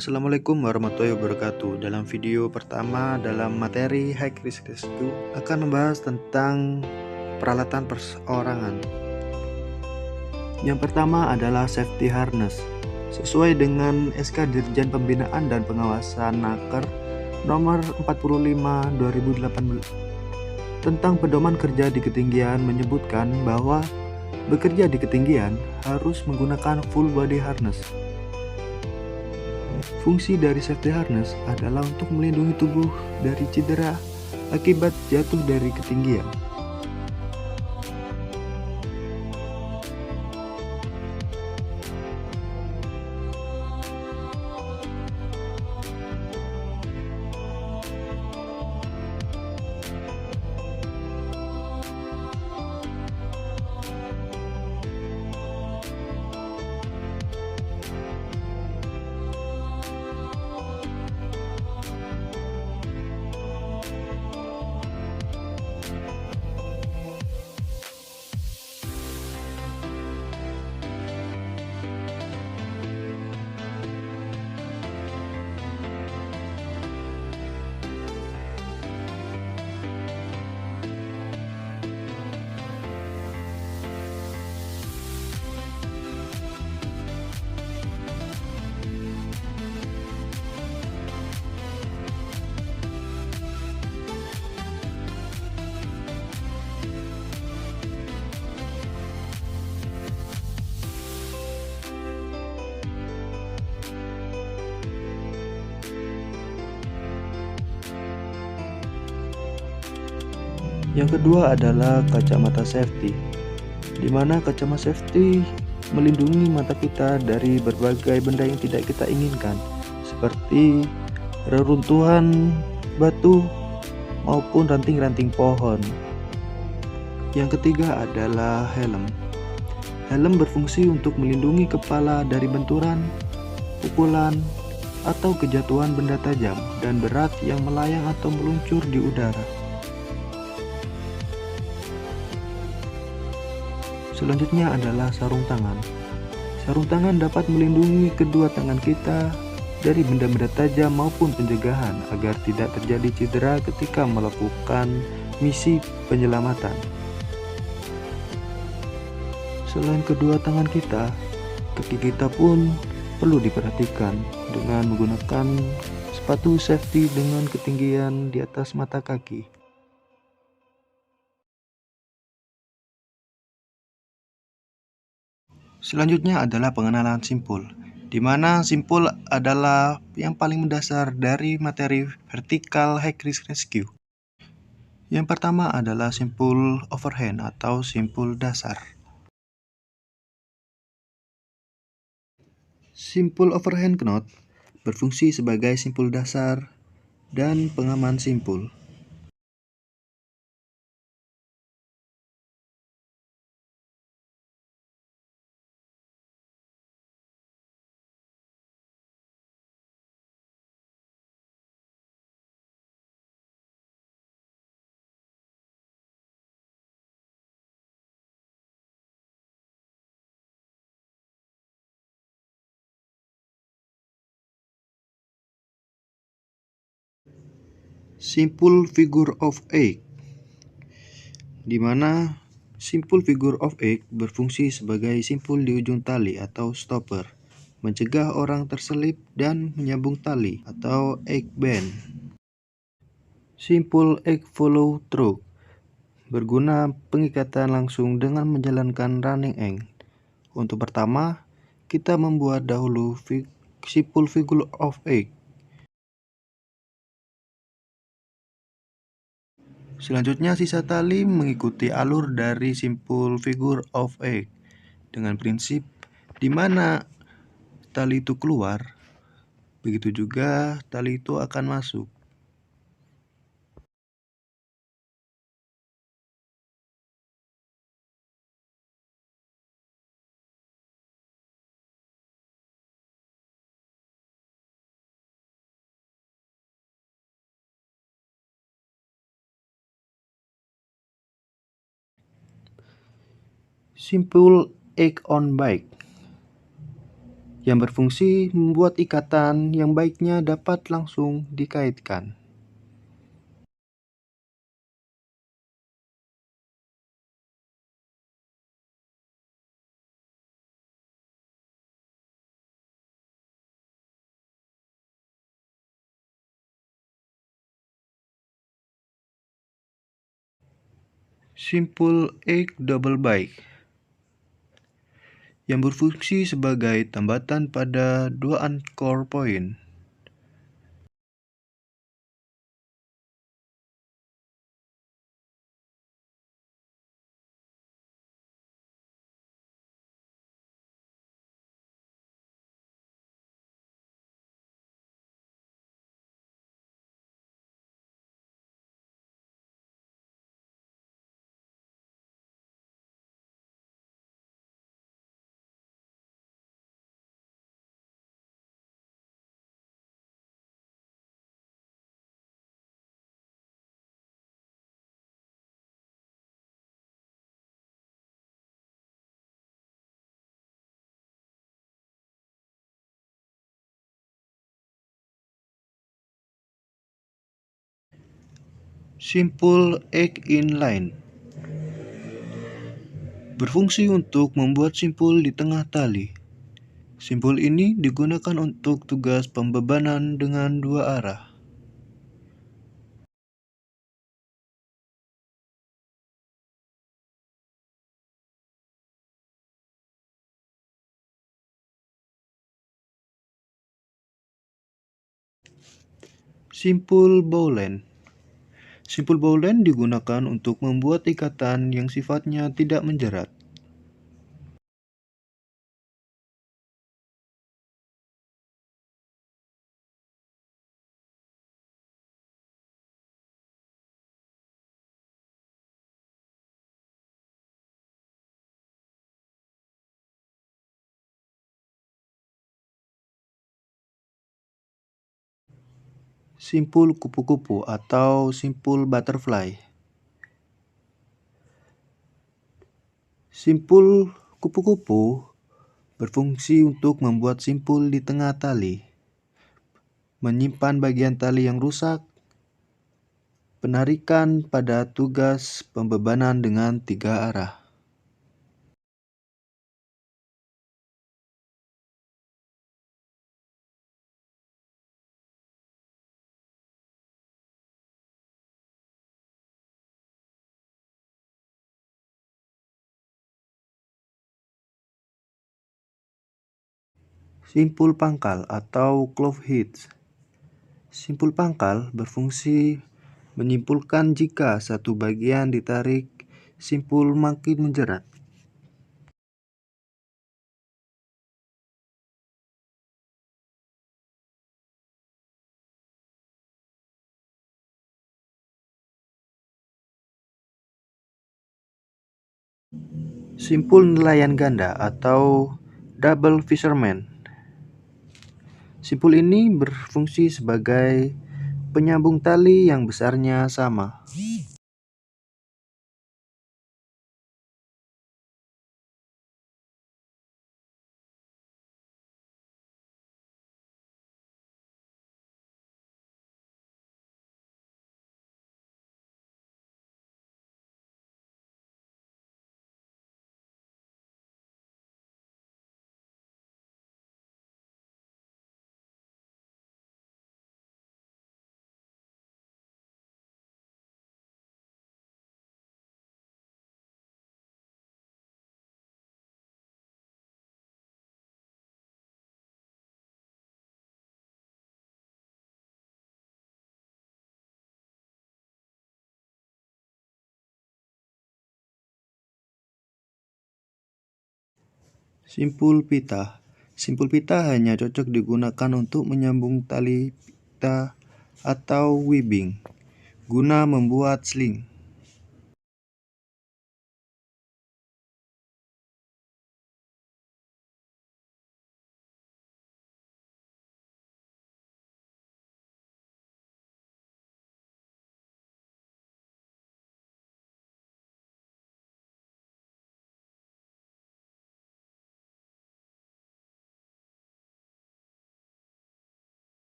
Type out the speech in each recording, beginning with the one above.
Assalamualaikum warahmatullahi wabarakatuh. Dalam video pertama dalam materi High Risk Rescue akan membahas tentang peralatan perseorangan. Yang pertama adalah safety harness. Sesuai dengan SK Dirjen Pembinaan dan Pengawasan Naker nomor 45 2018 tentang pedoman kerja di ketinggian menyebutkan bahwa bekerja di ketinggian harus menggunakan full body harness. Fungsi dari safety harness adalah untuk melindungi tubuh dari cedera akibat jatuh dari ketinggian. Yang kedua adalah kacamata safety, di mana kacamata safety melindungi mata kita dari berbagai benda yang tidak kita inginkan, seperti reruntuhan batu maupun ranting-ranting pohon. Yang ketiga adalah helm. Helm berfungsi untuk melindungi kepala dari benturan, pukulan, atau kejatuhan benda tajam dan berat yang melayang atau meluncur di udara. Selanjutnya adalah sarung tangan. Sarung tangan dapat melindungi kedua tangan kita dari benda-benda tajam maupun pencegahan agar tidak terjadi cedera ketika melakukan misi penyelamatan. Selain kedua tangan kita, kaki kita pun perlu diperhatikan dengan menggunakan sepatu safety dengan ketinggian di atas mata kaki. Selanjutnya adalah pengenalan simpul, di mana simpul adalah yang paling mendasar dari materi vertical high risk rescue. Yang pertama adalah simpul overhand atau simpul dasar. Simpul overhand knot berfungsi sebagai simpul dasar dan pengaman simpul. Simpul figure of 8, di mana simpul figure of 8 berfungsi sebagai simpul di ujung tali atau stopper, mencegah orang terselip dan menyambung tali atau egg band. Simpul egg follow through berguna pengikatan langsung dengan menjalankan running egg. Untuk pertama, kita membuat dahulu simpul figure of 8. Selanjutnya sisa tali mengikuti alur dari simpul figure of 8 dengan prinsip di mana tali itu keluar, begitu juga tali itu akan masuk. Simpul egg on bike, yang berfungsi membuat ikatan yang baiknya dapat langsung dikaitkan. Simpul egg double bind yang berfungsi sebagai tambatan pada dua anchor point. Simpul egg inline berfungsi untuk membuat simpul di tengah tali. Simpul ini digunakan untuk tugas pembebanan dengan dua arah. Simpul bowline. Simpul bowline digunakan untuk membuat ikatan yang sifatnya tidak menjerat. Simpul kupu-kupu atau simpul butterfly. Simpul kupu-kupu berfungsi untuk membuat simpul di tengah tali, menyimpan bagian tali yang rusak, penarikan pada tugas pembebanan dengan tiga arah. Simpul pangkal atau clove hitch. Simpul pangkal berfungsi menyimpulkan jika satu bagian ditarik, simpul makin menjerat. Simpul nelayan ganda atau double fisherman. Simpul ini berfungsi sebagai penyambung tali yang besarnya sama. Simpul pita. Simpul pita hanya cocok digunakan untuk menyambung tali pita atau webbing guna membuat sling.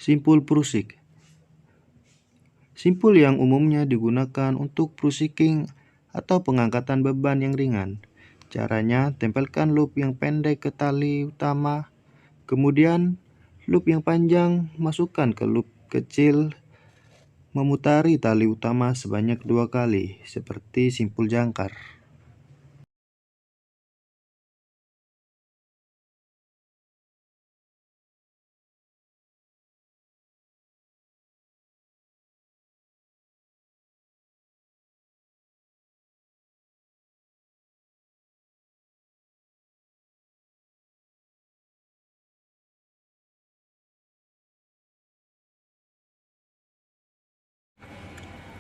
Simpul prusik. Simpul yang umumnya digunakan untuk prusiking atau pengangkatan beban yang ringan. Caranya, tempelkan loop yang pendek ke tali utama, kemudian loop yang panjang masukkan ke loop kecil, memutari tali utama sebanyak 2 kali, seperti simpul jangkar.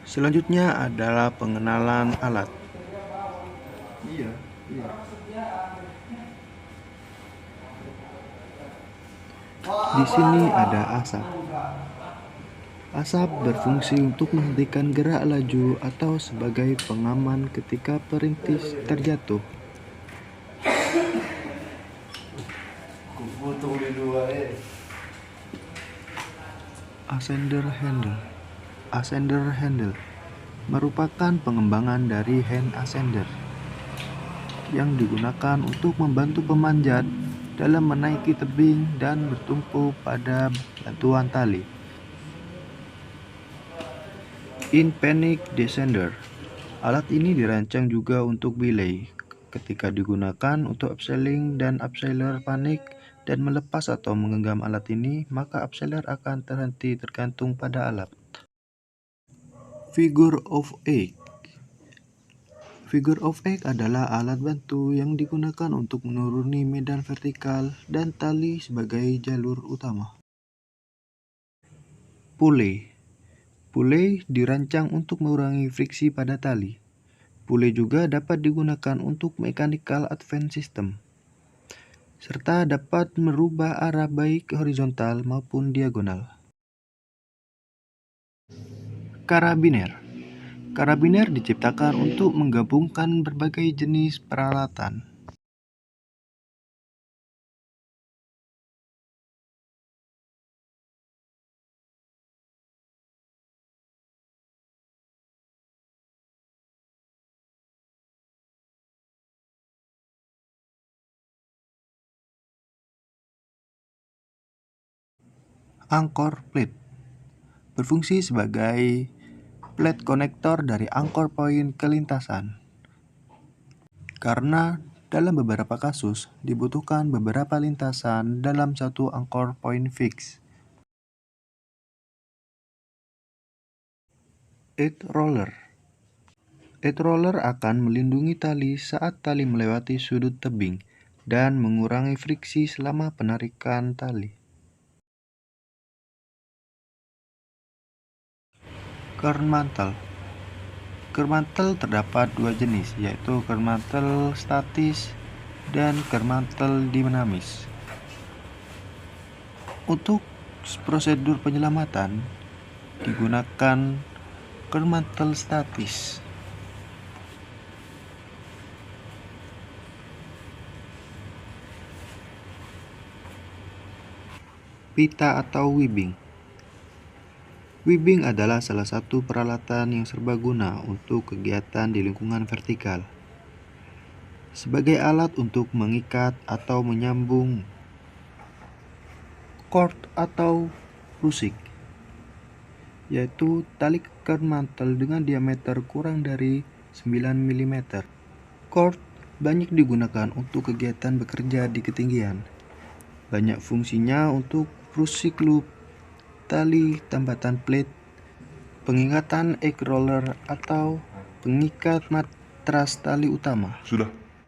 Selanjutnya adalah pengenalan alat. Di sini ada asap. Asap berfungsi untuk menghentikan gerak laju atau sebagai pengaman ketika perintis terjatuh. Ascender handle merupakan pengembangan dari hand ascender yang digunakan untuk membantu pemanjat dalam menaiki tebing dan bertumpu pada bantuan tali. In panic descender. Alat ini dirancang juga untuk belay ketika digunakan untuk abseiling dan abseiler panik dan melepas atau menggenggam alat ini, maka abseiler akan terhenti tergantung pada alat. Figure of 8. Figure of 8 adalah alat bantu yang digunakan untuk menuruni medan vertikal dan tali sebagai jalur utama. Pulley dirancang untuk mengurangi friksi pada tali. Pulley juga dapat digunakan untuk mechanical advance system, serta dapat merubah arah baik horizontal maupun diagonal. Karabiner diciptakan untuk menggabungkan berbagai jenis peralatan. Anchor plate berfungsi sebagai plate konektor dari anchor point ke lintasan. Karena dalam beberapa kasus dibutuhkan beberapa lintasan dalam satu anchor point fix. Edge roller akan melindungi tali saat tali melewati sudut tebing dan mengurangi friksi selama penarikan tali. Kernmantel terdapat 2 jenis, yaitu kernmantel statis dan kernmantel dinamis. Untuk prosedur penyelamatan digunakan kernmantel statis. Pita atau webbing. Webbing adalah salah satu peralatan yang serbaguna untuk kegiatan di lingkungan vertikal. Sebagai alat untuk mengikat atau menyambung cord atau prusik, yaitu tali kernmantel dengan diameter kurang dari 9 mm. Cord banyak digunakan untuk kegiatan bekerja di ketinggian. Banyak fungsinya untuk prusik loop, tali tambatan plate, pengikatan egg roller, atau pengikat matras tali utama. Sudah.